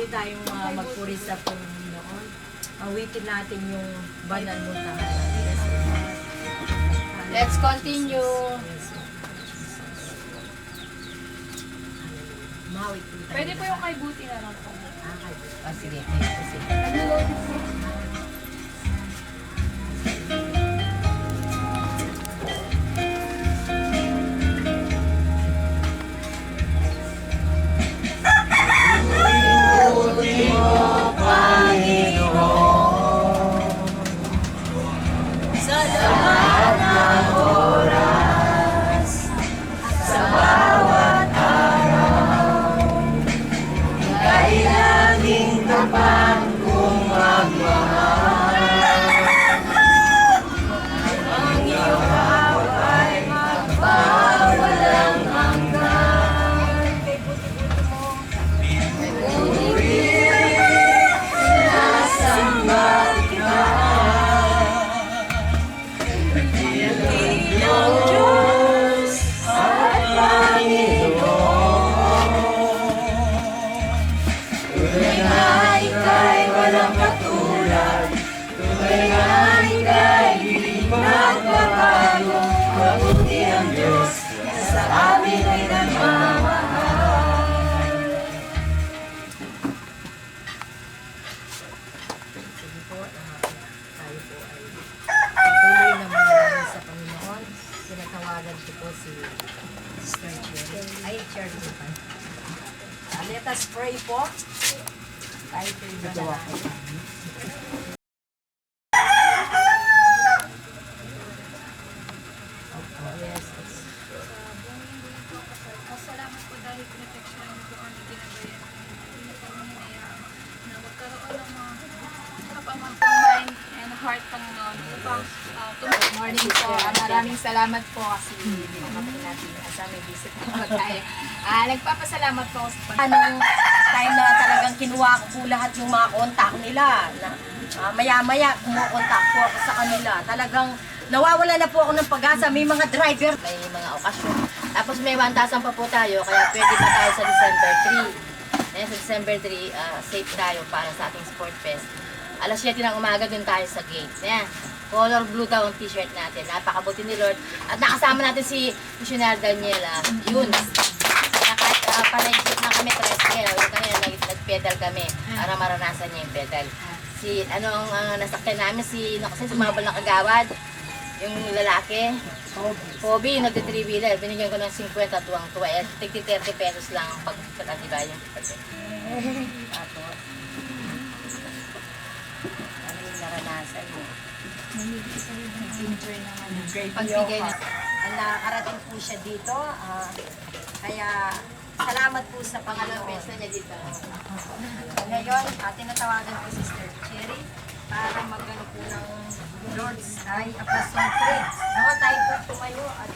pwede tayong magpuri sa Panginoon. Awitin natin yung banal mo tahanan. Let's continue. Mawit po tayo. Pwede po yung kay Buti na lang po. Sige. Nag-load po. Sa lahat ng oras, sa bawat araw, ika'y laging tapat kong magmahal. Ang iyong kaaway magpawalang hanggan. Kay buti-buti mo, sinasamba kita. Ang Diyos at Panginoon, tunay nga ika'y walang katulad, tunay nga ika'y di nagbabago, mabuti ang Diyos na sa amin ay nagmamahal. Sige po, tayo po ay patuloy na manalangin sa Panginoon. Pinatawagan ko po si Sister Cherry. Ay, Cherry pa. Let us pray po. Tayo po yung manalangin. Opo, yes. Salamat po dahil protection niyo po kami ginabayan. Hindi na po hinayaan na magkaroon ng mga kapamang mind and heart, Panginoon, upang Good morning po. Maraming salamat po kasi kapatid natin sa may visit po tayo. Nagpapasalamat po sa Anong time na talagang kinuha ko po lahat yung mga contact nila. Na, maya-maya kumukontak po ako sa kanila. Talagang nawawala na po ako ng pag-asa. May mga driver, may mga okasyon. Tapos may 1,000 pa po tayo, kaya pwede pa tayo sa December 3. Ngayon sa December 3, safe tayo para sa ating Sport Fest. Alas 7 ng umaga dun tayo sa gate. Ayan. Color blue daw ang t-shirt natin. Napakabuti ni Lord. At nakasama natin si Missionary Daniela. Yun. Panaisip na kami, tricycle. Yung kanina, nag-pedal kami para maranasan niya yung pedal. Si, nasakyan namin, kasi sumabal na kagawad. Yung lalaki. Hobby, nagti-3-wheeler. Binigyan ko ng 50 tuwang-tuwa. Tigti 30 pesos lang ang pagkakatiba yung pedal. Tapos, ano yung naranasan mo? enjoy naman. Pagbigay na. Nakarating po siya dito. Kaya salamat po sa Pangalawang Panginoon. beses na niya dito. Ngayon, tinatawagan ko si Sister Cherry para magano po ng Lord's ay Apostle Praise. Tayo po tumayo at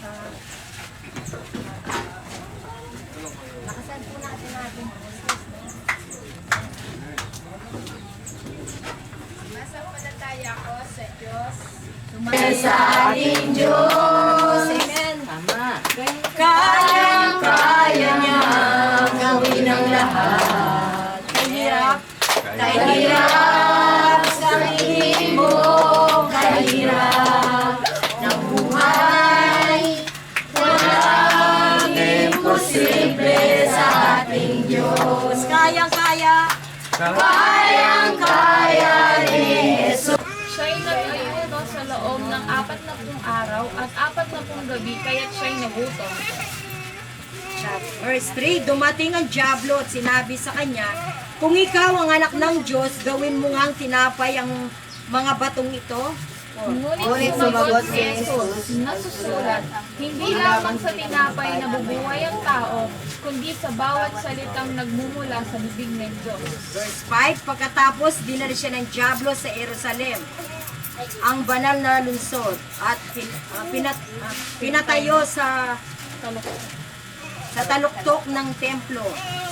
nakasan po natin natin. Masampalataya ako sa Diyos. Sa ating Diyos. Amen. Tama. Kayang-kaya niya gawin ang lahat. Kahirap sa mo, kahirap ng buhay. Walang imposible sa ating Diyos. Kayang-kaya ni Jesus. Siya'y nag-ayuno sa loob ng 40 araw at 40 gabi, kaya't siya'y nagutom. Verse 3, dumating ang Diablo at sinabi sa kanya, kung ikaw ang anak ng Diyos, gawin mo ngang tinapay ang mga batong ito. Ngunit sumagot si Jesus, nasusulat, hindi lamang sa tinapay na bubuhay ang tao, kundi sa bawat salitang nagmumula sa bibig ng Diyos. Verse 5, pagkatapos dinala siya ng Diablo sa Jerusalem, ang banal na lungsod, at pinatayo sa taluktok ng templo.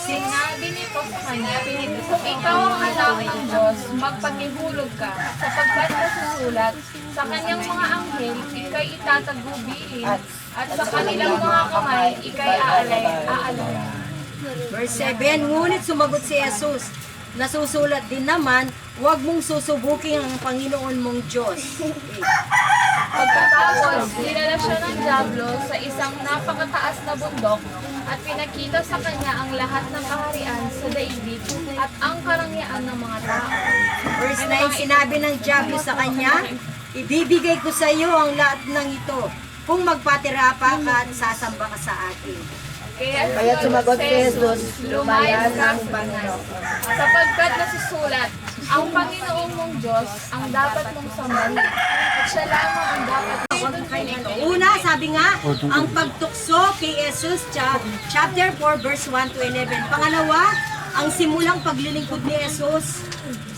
Sinabi nito sa kanya, ikaw ang anak ng Diyos, magpagihulog ka, sapagkat nasusulat, sa kanyang mga anghel, ikay itatagubilin, at sa kanilang mga kamay, ikay aalay. Verse 7, ngunit sumagot si Jesus, nasusulat din naman, huwag mong susubukin ang Panginoon mong Diyos. Pagkatapos, dinala siya ng Diablo sa isang napakataas na bundok at pinakita sa kanya ang lahat ng kaharian sa daigdig at ang karangyaan ng mga tao. Verse 9, sinabi ng Diablo sa kanya, ibibigay ko sa iyo ang lahat ng ito kung magpatira pa ka at sasamba ka sa akin. Kaya sumagot si Jesus, lumayas ng Panginoon. Sapagkat nasusulat, ang Panginoong mong Diyos ang dapat mong sambahin at siya lamang ang dapat Una, sabi nga, ang pagtukso kay Jesus, chapter 4, verse 1 to 11. Pangalawa, ang simulang paglilingkod ni Jesus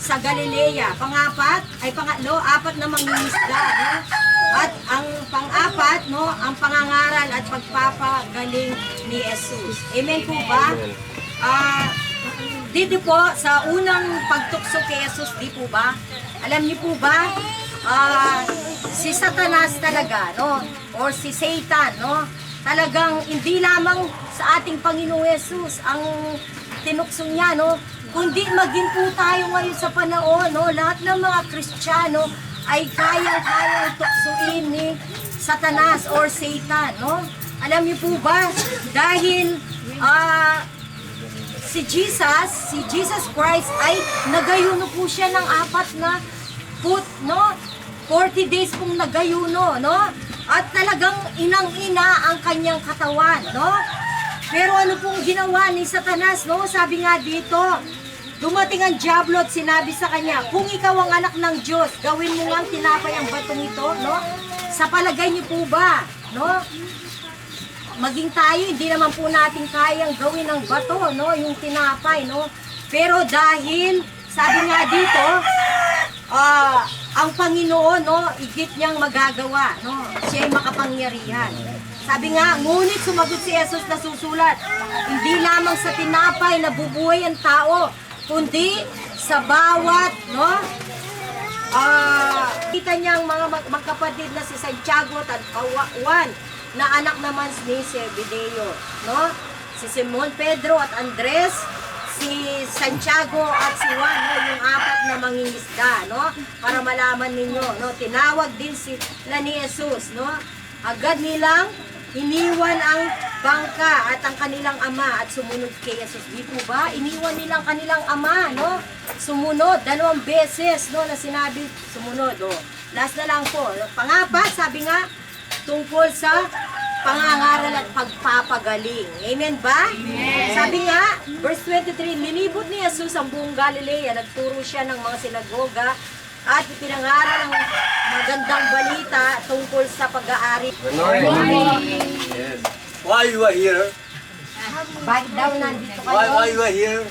sa Galilea. Pangapat, ay pangatlo, apat na mangingisda. No? At ang pang-apat, no, ang pangangaral at pagpapagaling ni Jesus. Amen po ba? Dito po, sa unang pagtukso kay Jesus, di po ba? Alam niyo po ba, si Satanas talaga, no? Or si Satan, no? Talagang hindi lamang sa ating Panginoong Jesus ang tinukso niya, no? Kundi maging po tayo ngayon sa panahon, no? Lahat ng mga Kristiyano ay kayang-kayang tuksuin ni Satanas or Satan, no? Alam niyo po ba, dahil si Jesus Christ ay nagayuno po siya ng 4 na foot, no? 40 days pong nagayuno, no? At talagang inang-ina ang kanyang katawan, no? Pero ano pong ginawa ni Satanas, no? Sabi nga dito, dumating ang Diablo at sinabi sa kanya, kung ikaw ang anak ng Diyos, gawin mo nga tinapay ang batong ito, no? Sa palagay niyo po ba, no? Maging tayo, hindi naman po natin kayang gawin ng bato, no? Yung tinapay, no? Pero dahil, sabi nga dito, ang Panginoon, no? Igit niyang magagawa, no? Siya ay makapangyarihan. Sabi nga, ngunit sumagot si Jesus na susulat, hindi lamang sa tinapay na bubuhay ang tao, kundi sa bawat, no? Kita niyang mga magkapatid na si Santiago at Juan, na anak naman ni Zebedeo, no? Si Simon, Pedro at Andres, si Santiago at si Juan, no? Yung 4 na mangingisda, no? Para malaman ninyo, no? Tinawag din sila ni Jesus, no? Agad nilang iniwan ang bangka at ang kanilang ama at sumunod kay Jesus. Di po ba? Iniwan nilang kanilang ama, no? Sumunod, 2 beses, no? Na sinabi, sumunod, oh. Last na lang po. Pangapat, sabi nga, tungkol sa pangangaral at pagpapagaling. Amen ba? Amen. Sabi nga, verse 23, nilibot ni Jesus ang buong Galilea, nagturo siya ng mga sinagoga at pinangaral ang magandang balita tungkol sa pag-aari. Yes. Why you are here? Bakit daw nandito Why kayo? you are here?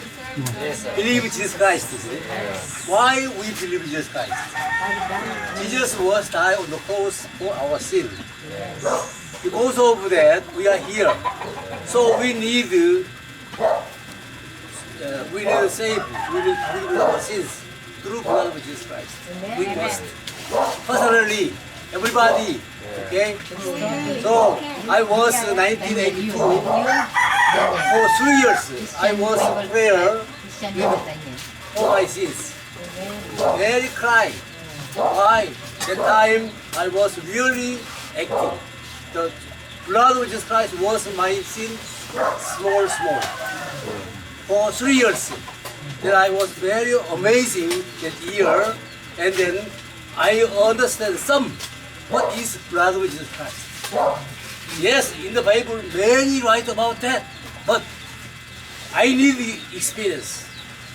Believe Jesus Christ. Why we believe Jesus Christ? Jesus was died on the cross for our sin. Because of that, we are here. So we need save. We need to forgive our sins through blood of Jesus Christ. We must personally, everybody. Okay. So I was 1982. For 3 years, I was prayer for my sins. Very cry. Why? That time I was really active. The blood of Jesus Christ was my sin, small. For 3 years, then I was very amazing that year, and then I understand what is blood of Jesus Christ. Yes, in the Bible, many write about that, but I need the experience.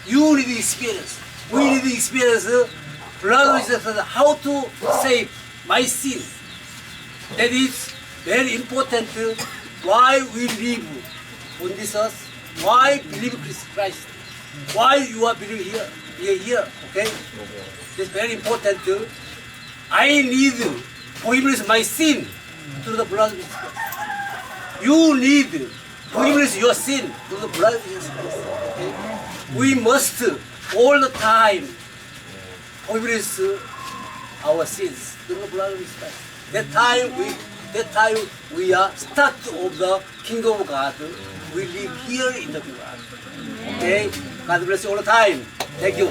You need the experience. We need the experience. Blood of Jesus Christ, how to save my sins. That is very important. Why we live on this earth? Why believe Christ? Why you are believing here? We are here. Okay. It's very important. I need forgiveness of my sin through the blood of Jesus Christ. You need forgiveness of your sin through the blood of Jesus Christ. Okay? We must all the time forgiveness our sins through the blood of Jesus Christ. That time we are start of the kingdom of God. We live here in the blood. Okay? God bless you all the time. Thank you.